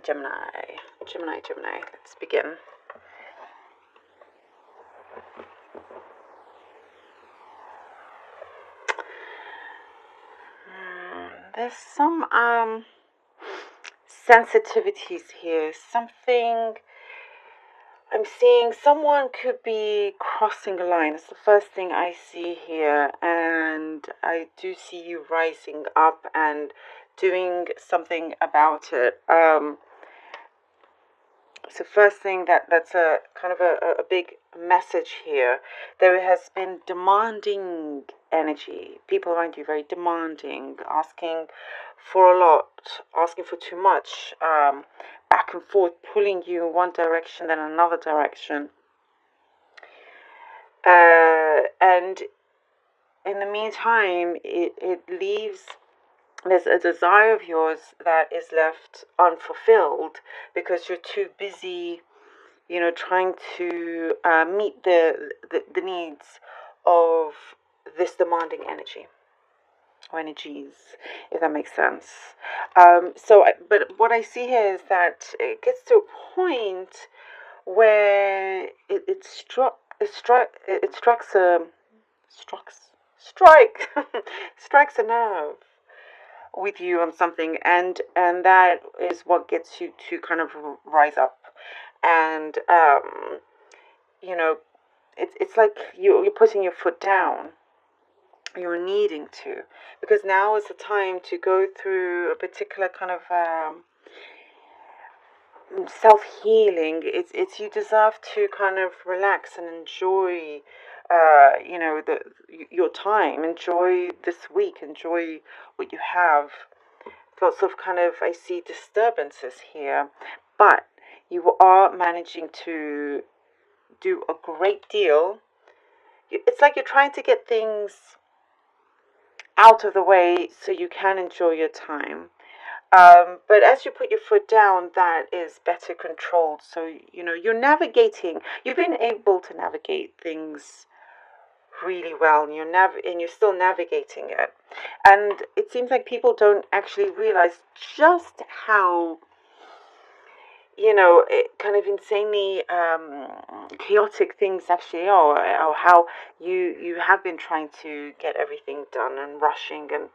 Gemini, Gemini. Let's begin. There's some sensitivities here. Something I'm seeing. Someone could be crossing a line. It's the first thing I see here, and I do see you rising up and doing something about it. It's the first thing that's a kind of a big message here. There has been demanding energy. People around you very demanding, asking for a lot, asking for too much, back and forth, pulling you in one direction then another direction. And in the meantime, it leaves. There's a desire of yours that is left unfulfilled because you're too busy, trying to meet the needs of this demanding energy or energies, if that makes sense. But what I see here is that it gets to a point where it strikes a nerve with you on something, and that is what gets you to kind of rise up, and it's like you're putting your foot down. You're needing to, because now is the time to go through a particular kind of self-healing. It's you deserve to kind of relax and enjoy your time. Enjoy this week. Enjoy what you have. Lots of kind of, I see disturbances here, but you are managing to do a great deal. It's like you're trying to get things out of the way so you can enjoy your time. But as you put your foot down, that is better controlled. So, you're navigating. You've been able to navigate things really well, and you're still navigating it. And it seems like people don't actually realize just how kind of insanely chaotic things actually are, or how you have been trying to get everything done and rushing, and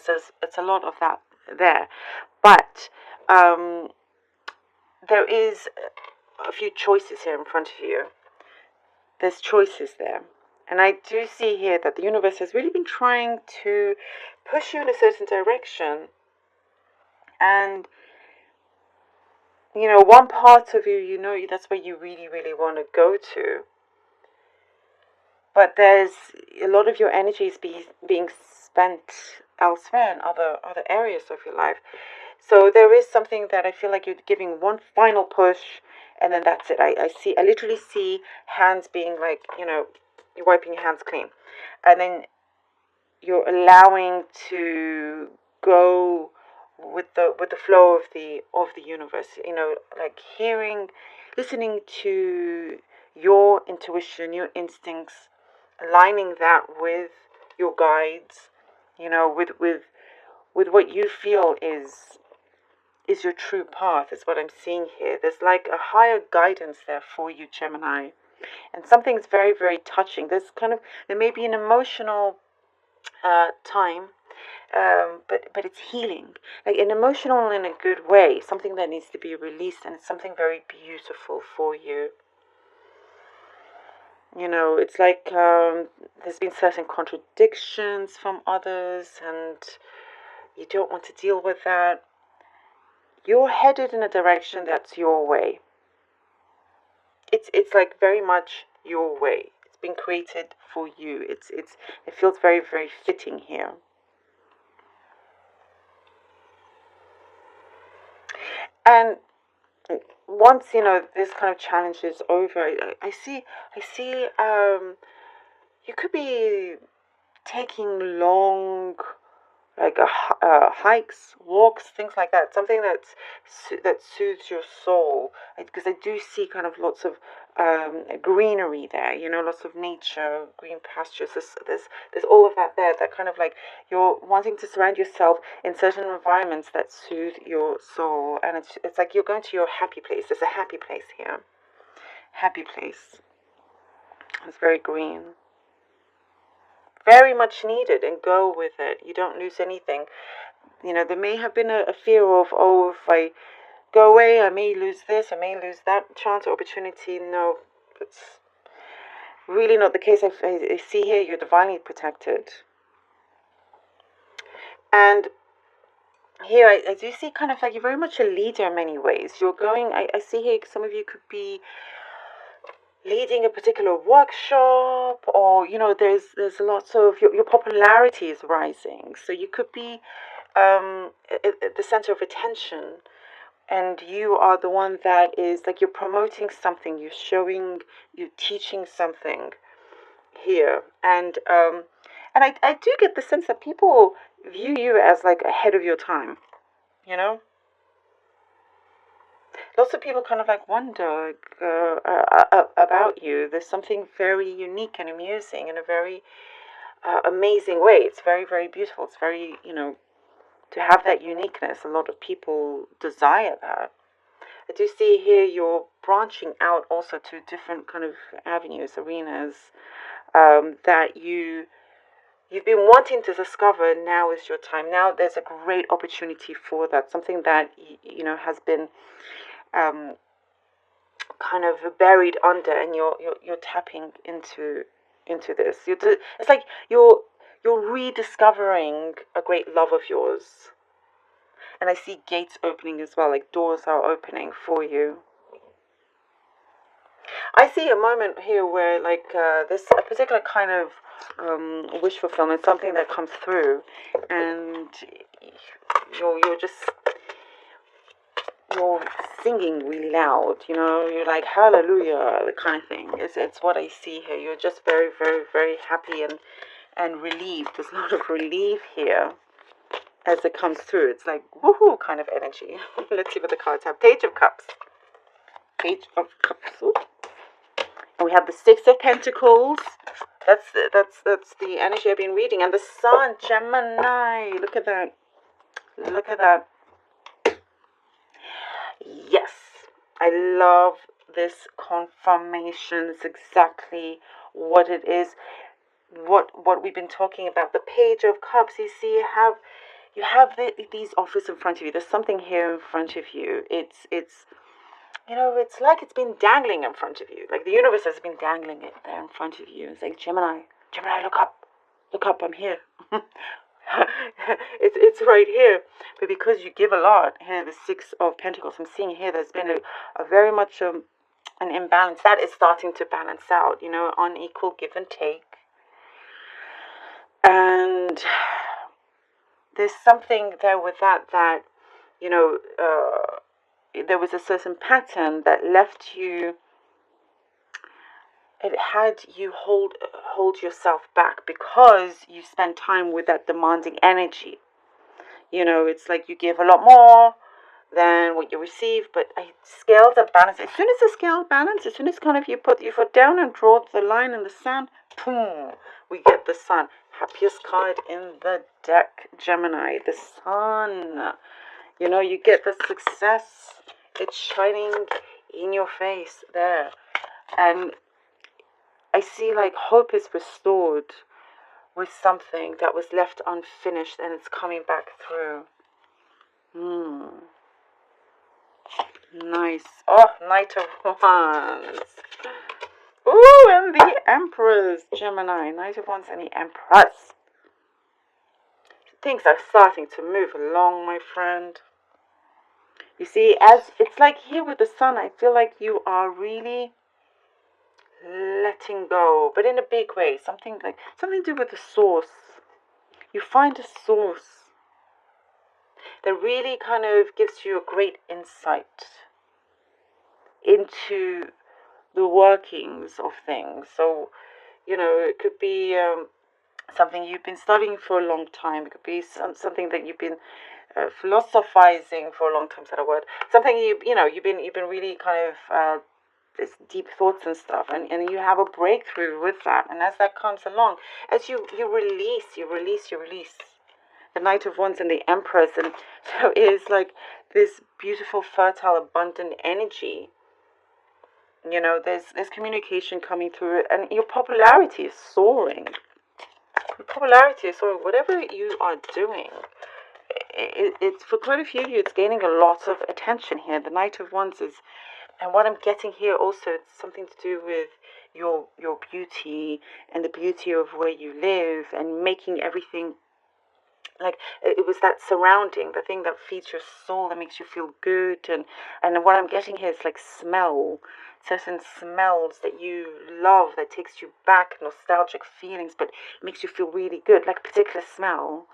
so it's a lot of that there. But there is a few choices here in front of you. There's choices there. And I do see here that the universe has really been trying to push you in a certain direction. And, one part of you, that's where you really, really want to go to. But there's a lot of your energy is being spent elsewhere in other areas of your life. So there is something that I feel like you're giving one final push, and then that's it. I literally see hands being like, you're wiping your hands clean, and then you're allowing to go with the flow of the universe. Like listening to your intuition, your instincts, aligning that with your guides. With what you feel is your true path, is what I'm seeing here. There's like a higher guidance there for you, Gemini. And something's very, very touching. There may be an emotional time, but it's healing. Like an emotional in a good way, something that needs to be released, and it's something very beautiful for you. It's like there's been certain contradictions from others, and you don't want to deal with that. You're headed in a direction that's your way. It's like very much your way. It's been created for you. It feels very, very fitting here. And once this kind of challenge is over, I see you could be taking long, like hikes, walks, things like that. Something that soothes your soul. Because I do see kind of lots of greenery there, lots of nature, green pastures. There's all of that there. That kind of like you're wanting to surround yourself in certain environments that soothe your soul, and it's like you're going to your happy place. There's a happy place here, happy place. It's very green, very much needed, and go with it. You don't lose anything. There may have been a fear of, oh, if I go away, I may lose this, I may lose that chance or opportunity. No, it's really not the case. I see here you're divinely protected. And here I do see kind of like you're very much a leader in many ways. You're going, I see here some of you could be leading a particular workshop, or there's lots of your popularity is rising, so you could be at the center of attention, and you are the one that is like you're promoting something, you're teaching something here, and I do get the sense that people view you as like ahead of your time, Lots of people kind of like wonder about you. There's something very unique and amusing in a very amazing way. It's very, very beautiful. It's very, to have that uniqueness. A lot of people desire that. I do see here you're branching out also to different kind of avenues, arenas that you've been wanting to discover. Now is your time. Now there's a great opportunity for that. Something that has been kind of buried under, and you're tapping into this. It's like you're rediscovering a great love of yours, and I see gates opening as well, like doors are opening for you. I see a moment here where like this a particular kind of wish fulfillment, something that comes through, and you're singing really loud, you're like hallelujah, the kind of thing. It's what I see here. You're just very, very, very happy and relieved. There's a lot of relief here as it comes through. It's like woohoo kind of energy. Let's see what the cards have. Page of Cups. Page of Cups. Ooh. And we have the Six of Pentacles. That's the energy I've been reading. And the Sun, Gemini. Look at that. Look at that. Yes, I love this confirmation. It's exactly what it is. What we've been talking about. The Page of Cups. You see, you have these offers in front of you. There's something here in front of you. It's it's like it's been dangling in front of you. Like the universe has been dangling it there in front of you. It's like Gemini, look up, I'm here. it's right here. But because you give a lot here, the Six of Pentacles, I'm seeing here there's been a very much an imbalance that is starting to balance out. Unequal give and take, and there's something there with that there was a certain pattern that left you. It had you hold yourself back because you spend time with that demanding energy. It's like you give a lot more than what you receive, but scales are balanced. As soon as the scale balance, as soon as kind of you put your foot down and draw the line in the sand, boom, we get the Sun. Happiest card in the deck, Gemini, the Sun. You get the success. It's shining in your face there. And I see like hope is restored with something that was left unfinished, and it's coming back through. Nice. Oh, Knight of Wands. Ooh, and the Empress, Gemini. Knight of Wands and the Empress. Things are starting to move along, my friend. You see, as it's like here with the Sun, I feel like you are really letting go, but in a big way. Something to do with the source. You find a source that really kind of gives you a great insight into the workings of things. So, it could be something you've been studying for a long time. It could be something that you've been philosophizing for a long time. Is that a word? Something you've been really kind of this deep thoughts and stuff, and you have a breakthrough with that. And as that comes along, as you release the Knight of Wands and the Empress, and so it is like this beautiful, fertile, abundant energy. You know, there's communication coming through, and your popularity is soaring. Your popularity is soaring. Whatever you are doing, it's for quite a few of you, it's gaining a lot of attention here. The Knight of Wands is, and what I'm getting here also, it's something to do with your beauty and the beauty of where you live, and making everything, like, it was that surrounding, the thing that feeds your soul, that makes you feel good. And what I'm getting here is like smell, certain smells that you love, that takes you back, nostalgic feelings, but makes you feel really good, like a particular smell.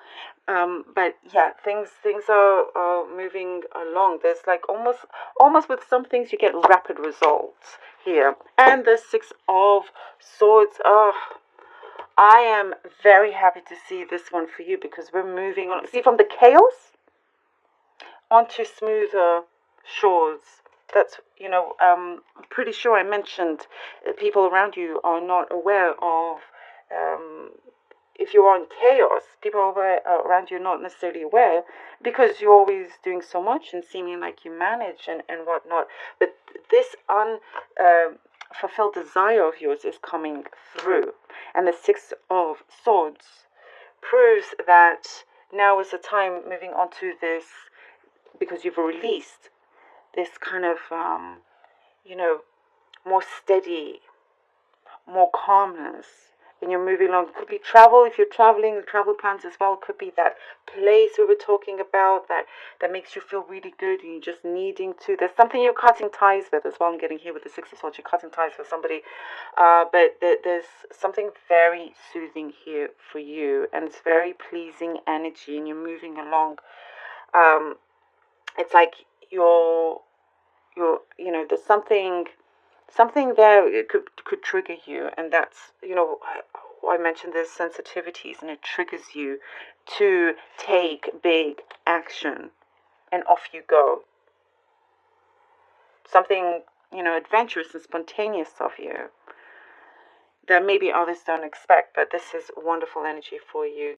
But yeah, things are moving along. There's like almost with some things you get rapid results here. And the Six of Swords. Oh, I am very happy to see this one for you, because we're moving on. See, from the chaos onto smoother shores. That's, I'm pretty sure I mentioned people around you are not aware of, if you're in chaos, people around you are not necessarily aware, because you're always doing so much and seeming like you manage and whatnot. But this fulfilled desire of yours is coming through. And the Six of Swords proves that now is the time moving on to this, because you've released this kind of, more steady, more calmness. And you're moving along. Could be travel, if you're traveling, the travel plans as well. Could be that place we were talking about that makes you feel really good, and you're just needing to. There's something you're cutting ties with as well. I'm getting here with the Six of Swords. You're cutting ties with somebody, but there's something very soothing here for you, and it's very pleasing energy, and you're moving along. It's like you're there's something there. It could trigger you, and that's, I mentioned there's sensitivities, and it triggers you to take big action, and off you go. Something, adventurous and spontaneous of you that maybe others don't expect, but this is wonderful energy for you.